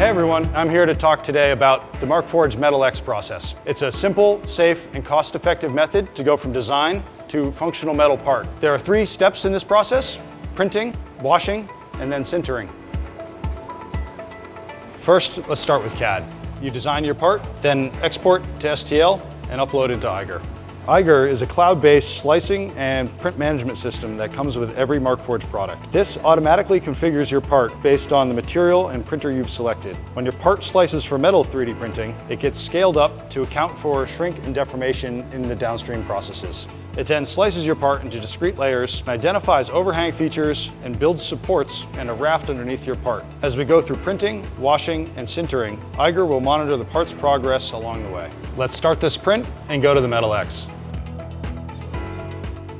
Hey everyone, I'm here to talk today about the Markforged Metal X process. It's a simple, safe, and cost-effective method to go from design to functional metal part. There are 3 steps in this process: printing, washing, and then sintering. First, let's start with CAD. You design your part, then export to STL and upload into Eiger. Eiger is a cloud-based slicing and print management system that comes with every Markforged product. This automatically configures your part based on the material and printer you've selected. When your part slices for metal 3D printing, it gets scaled up to account for shrink and deformation in the downstream processes. It then slices your part into discrete layers, identifies overhang features, and builds supports and a raft underneath your part. As we go through printing, washing, and sintering, Eiger will monitor the part's progress along the way. Let's start this print and go to the Metal X.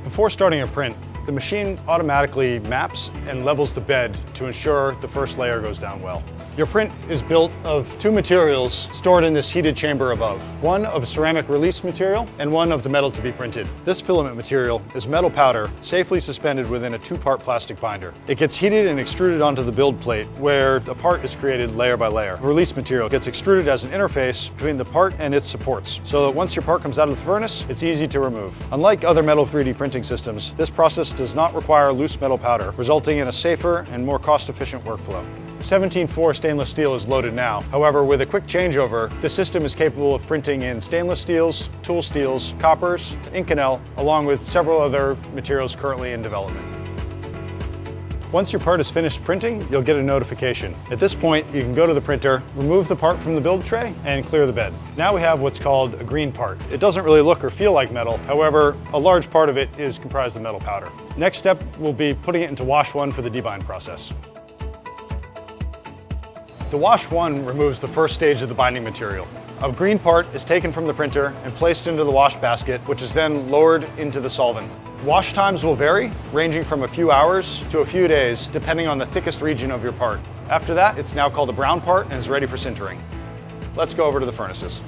Before starting a print, the machine automatically maps and levels the bed to ensure the first layer goes down well. Your print is built of 2 materials stored in this heated chamber above. One of ceramic release material and one of the metal to be printed. This filament material is metal powder safely suspended within a 2-part plastic binder. It gets heated and extruded onto the build plate where the part is created layer by layer. The release material gets extruded as an interface between the part and its supports, so that once your part comes out of the furnace, it's easy to remove. Unlike other metal 3D printing systems, this process does not require loose metal powder, resulting in a safer and more cost-efficient workflow. 17.4 stainless steel is loaded now. However, with a quick changeover, the system is capable of printing in stainless steels, tool steels, coppers, Inconel, along with several other materials currently in development. Once your part is finished printing, you'll get a notification. At this point, you can go to the printer, remove the part from the build tray, and clear the bed. Now we have what's called a green part. It doesn't really look or feel like metal. However, a large part of it is comprised of metal powder. Next step will be putting it into wash 1 for the debind process. The wash 1 removes the first stage of the binding material. A green part is taken from the printer and placed into the wash basket, which is then lowered into the solvent. Wash times will vary, ranging from a few hours to a few days, depending on the thickest region of your part. After that, it's now called a brown part and is ready for sintering. Let's go over to the furnaces.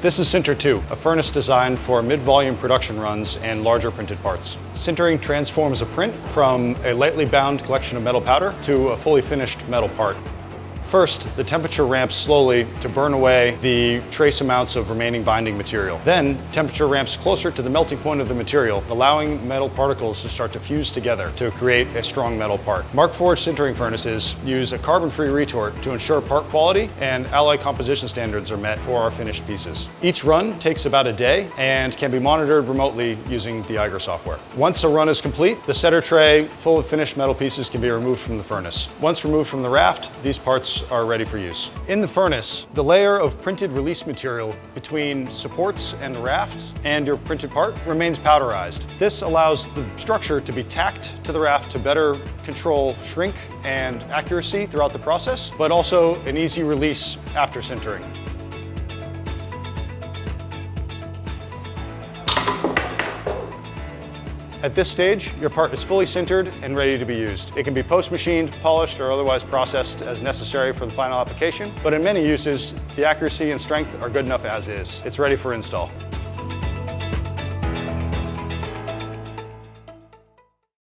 This is Sinter 2, a furnace designed for mid-volume production runs and larger printed parts. Sintering transforms a print from a lightly bound collection of metal powder to a fully finished metal part. First, the temperature ramps slowly to burn away the trace amounts of remaining binding material. Then, temperature ramps closer to the melting point of the material, allowing metal particles to start to fuse together to create a strong metal part. Markforged sintering furnaces use a carbon-free retort to ensure part quality and alloy composition standards are met for our finished pieces. Each run takes about a day and can be monitored remotely using the Eiger software. Once a run is complete, the setter tray full of finished metal pieces can be removed from the furnace. Once removed from the raft, these parts are ready for use. In the furnace, the layer of printed release material between supports and the raft and your printed part remains powderized. This allows the structure to be tacked to the raft to better control shrink and accuracy throughout the process, but also an easy release after sintering. At this stage, your part is fully sintered and ready to be used. It can be post-machined, polished, or otherwise processed as necessary for the final application, but in many uses, the accuracy and strength are good enough as is. It's ready for install.